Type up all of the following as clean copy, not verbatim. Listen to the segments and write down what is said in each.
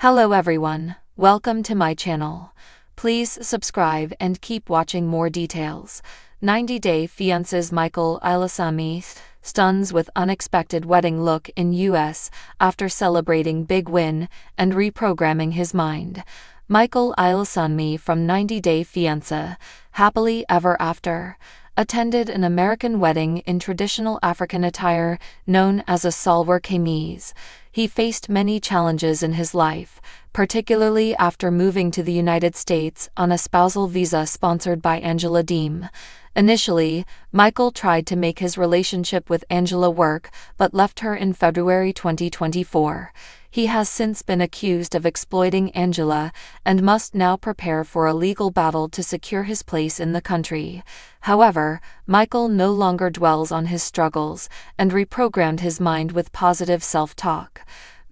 Hello everyone, welcome to my channel. Please subscribe and keep watching more details. 90-Day Fiancé's Michael Ilesanmi stuns with unexpected wedding look in US after celebrating big win and reprogramming his mind. Michael Ilesanmi from 90-Day Fiancé, Happily Ever After, attended an American wedding in traditional African attire known as a salwar kameez. He faced many challenges in his life, particularly after moving to the United States on a spousal visa sponsored by Angela Deem. Initially, Michael tried to make his relationship with Angela work but left her in February 2024. He has since been accused of exploiting Angela and must now prepare for a legal battle to secure his place in the country. However, Michael no longer dwells on his struggles and reprogrammed his mind with positive self-talk.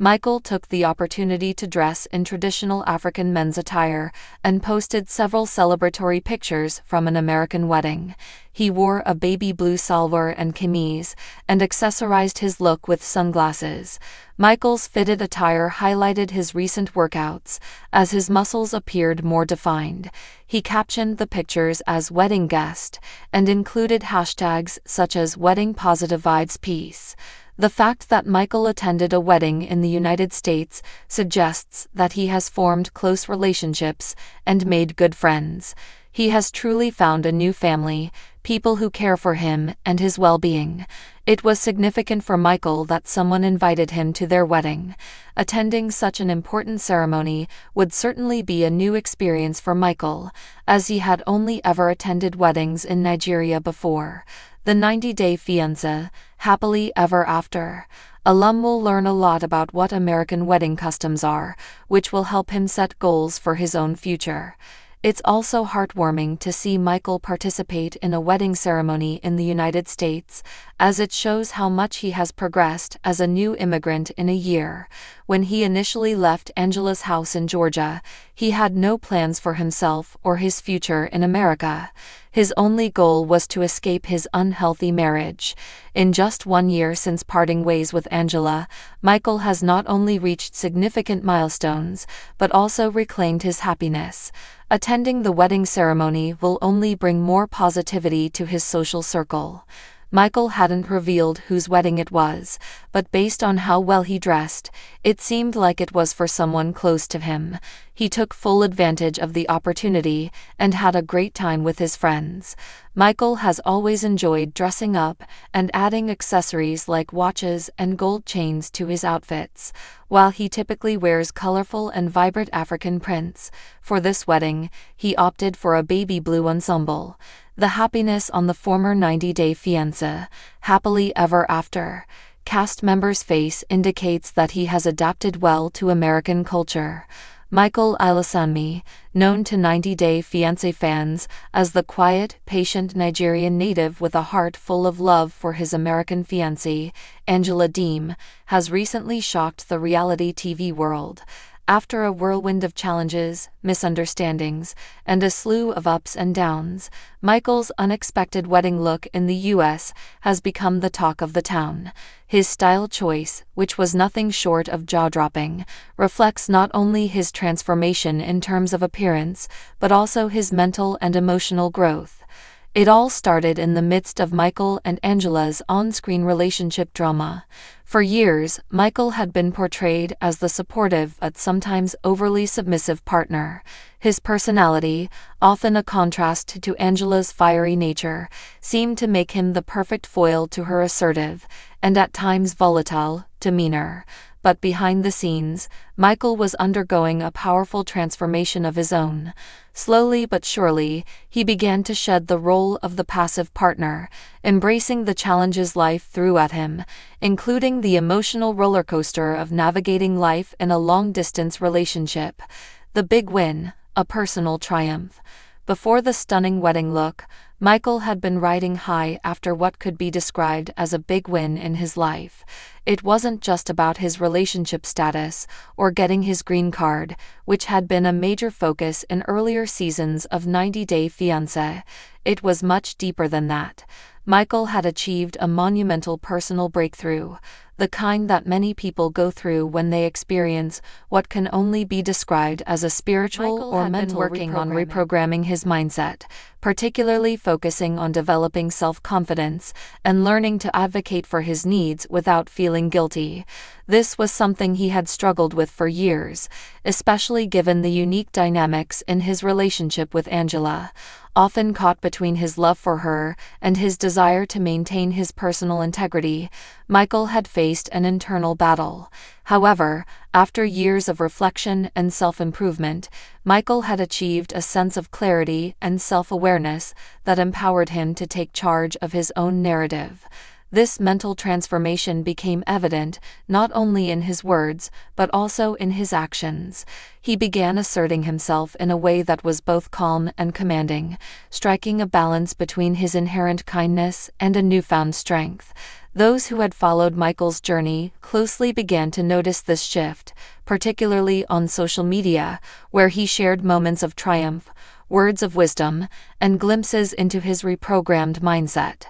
Michael took the opportunity to dress in traditional African men's attire and posted several celebratory pictures from an American wedding. He wore a baby blue salwar and kameez and accessorized his look with sunglasses. Michael's fitted attire highlighted his recent workouts, as his muscles appeared more defined. He captioned the pictures as "wedding guest" and included hashtags such as "wedding positive vibes peace." The fact that Michael attended a wedding in the United States suggests that he has formed close relationships and made good friends. He has truly found a new family, people who care for him and his well-being. It was significant for Michael that someone invited him to their wedding. Attending such an important ceremony would certainly be a new experience for Michael, as he had only ever attended weddings in Nigeria before. The 90-Day Fiancé, Happily Ever After alum will learn a lot about what American wedding customs are, which will help him set goals for his own future. It's also heartwarming to see Michael participate in a wedding ceremony in the United States, as it shows how much he has progressed as a new immigrant in a year. When he initially left Angela's house in Georgia, he had no plans for himself or his future in America. His only goal was to escape his unhealthy marriage. In just 1 year since parting ways with Angela, Michael has not only reached significant milestones, but also reclaimed his happiness. Attending the wedding ceremony will only bring more positivity to his social circle. Michael hadn't revealed whose wedding it was, but based on how well he dressed, it seemed like it was for someone close to him. He took full advantage of the opportunity and had a great time with his friends. Michael has always enjoyed dressing up and adding accessories like watches and gold chains to his outfits. While he typically wears colorful and vibrant African prints, for this wedding, he opted for a baby blue ensemble. The happiness on the former 90-Day Fiancé, Happily Ever After cast member's face indicates that he has adapted well to American culture. Michael Ilesanmi, known to 90-Day Fiancé fans as the quiet, patient Nigerian native with a heart full of love for his American fiancée, Angela Deem, has recently shocked the reality TV world. After a whirlwind of challenges, misunderstandings, and a slew of ups and downs, Michael's unexpected wedding look in the US has become the talk of the town. His style choice, which was nothing short of jaw-dropping, reflects not only his transformation in terms of appearance, but also his mental and emotional growth. It all started in the midst of Michael and Angela's on-screen relationship drama. For years, Michael had been portrayed as the supportive but sometimes overly submissive partner. His personality, often a contrast to Angela's fiery nature, seemed to make him the perfect foil to her assertive, and at times volatile, demeanor. But behind the scenes, Michael was undergoing a powerful transformation of his own. Slowly but surely, he began to shed the role of the passive partner, embracing the challenges life threw at him, including the emotional roller coaster of navigating life in a long-distance relationship. The big win, a personal triumph. Before the stunning wedding look, Michael had been riding high after what could be described as a big win in his life. It wasn't just about his relationship status or getting his green card, which had been a major focus in earlier seasons of 90-Day Fiancé. it was much deeper than that. Michael had achieved a monumental personal breakthrough, the kind that many people go through when they experience what can only be described as a spiritual or mental working on reprogramming his mindset, particularly focusing on developing self-confidence and learning to advocate for his needs without feeling guilty. This was something he had struggled with for years, especially given the unique dynamics in his relationship with Angela. Often caught between his love for her and his desire to maintain his personal integrity, Michael had faced an internal battle. However, after years of reflection and self-improvement, Michael had achieved a sense of clarity and self-awareness that empowered him to take charge of his own narrative. This mental transformation became evident not only in his words, but also in his actions. He began asserting himself in a way that was both calm and commanding, striking a balance between his inherent kindness and a newfound strength. Those who had followed Michael's journey closely began to notice this shift, particularly on social media, where he shared moments of triumph, words of wisdom, and glimpses into his reprogrammed mindset.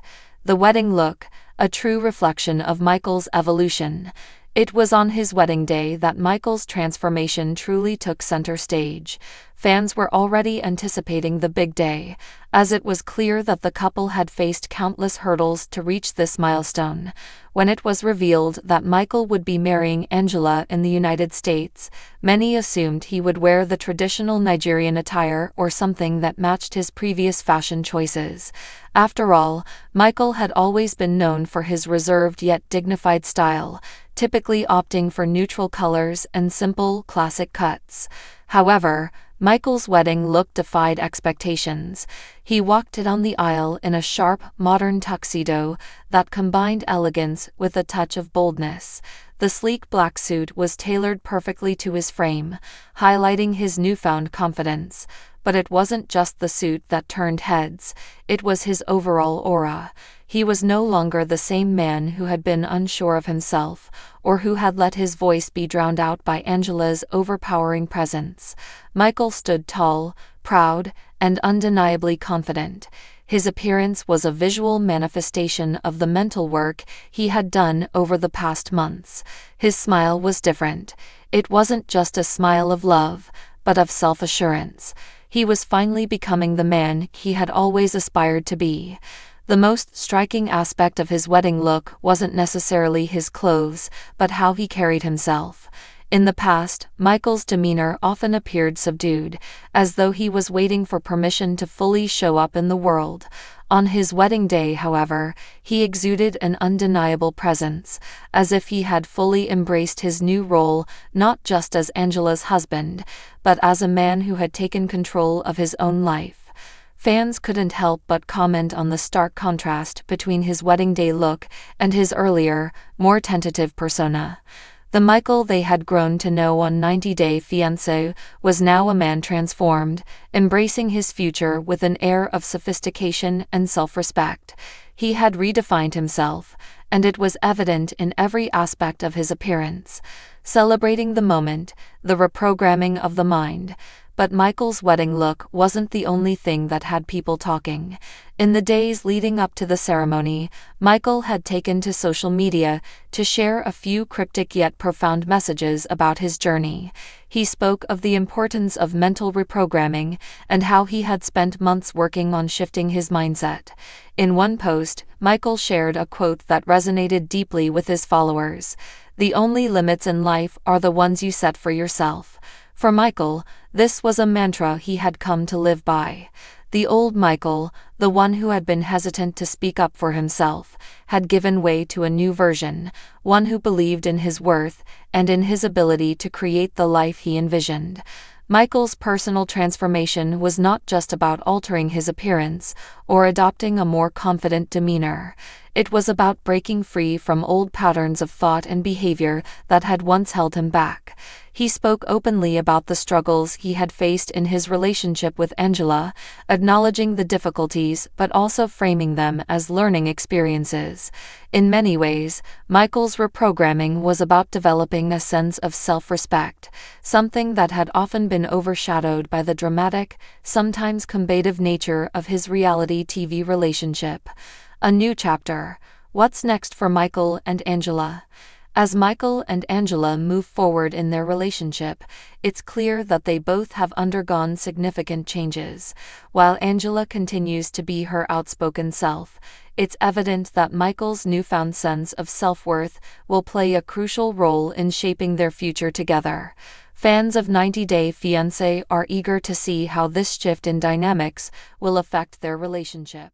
The wedding look, a true reflection of Michael's evolution. It was on his wedding day that Michael's transformation truly took center stage. Fans were already anticipating the big day, as it was clear that the couple had faced countless hurdles to reach this milestone. When it was revealed that Michael would be marrying Angela in the United States, many assumed he would wear the traditional Nigerian attire or something that matched his previous fashion choices. After all, Michael had always been known for his reserved yet dignified style, typically opting for neutral colors and simple, classic cuts. However, Michael's wedding look defied expectations. He walked down the aisle in a sharp, modern tuxedo that combined elegance with a touch of boldness. The sleek black suit was tailored perfectly to his frame, highlighting his newfound confidence. But it wasn't just the suit that turned heads, it was his overall aura. He was no longer the same man who had been unsure of himself, or who had let his voice be drowned out by Angela's overpowering presence. Michael stood tall, proud, and undeniably confident. His appearance was a visual manifestation of the mental work he had done over the past months. His smile was different. It wasn't just a smile of love, but of self-assurance. He was finally becoming the man he had always aspired to be. The most striking aspect of his wedding look wasn't necessarily his clothes, but how he carried himself. In the past, Michael's demeanor often appeared subdued, as though he was waiting for permission to fully show up in the world. On his wedding day, however, he exuded an undeniable presence, as if he had fully embraced his new role, not just as Angela's husband, but as a man who had taken control of his own life. Fans couldn't help but comment on the stark contrast between his wedding day look and his earlier, more tentative persona. The Michael they had grown to know on 90 Day Fiancé was now a man transformed, embracing his future with an air of sophistication and self-respect. He had redefined himself, and it was evident in every aspect of his appearance. Celebrating the moment, the reprogramming of the mind. But Michael's wedding look wasn't the only thing that had people talking. In the days leading up to the ceremony, Michael had taken to social media to share a few cryptic yet profound messages about his journey. He spoke of the importance of mental reprogramming and how he had spent months working on shifting his mindset. In one post, Michael shared a quote that resonated deeply with his followers: "The only limits in life are the ones you set for yourself." For Michael, this was a mantra he had come to live by. The old Michael, the one who had been hesitant to speak up for himself, had given way to a new version, one who believed in his worth and in his ability to create the life he envisioned. Michael's personal transformation was not just about altering his appearance or adopting a more confident demeanor. It was about breaking free from old patterns of thought and behavior that had once held him back. He spoke openly about the struggles he had faced in his relationship with Angela, acknowledging the difficulties but also framing them as learning experiences. In many ways, Michael's reprogramming was about developing a sense of self-respect, something that had often been overshadowed by the dramatic, sometimes combative nature of his reality TV relationship. A new chapter. What's next for Michael and Angela? As Michael and Angela move forward in their relationship, it's clear that they both have undergone significant changes. While Angela continues to be her outspoken self, it's evident that Michael's newfound sense of self-worth will play a crucial role in shaping their future together. Fans of 90 Day Fiancé are eager to see how this shift in dynamics will affect their relationship.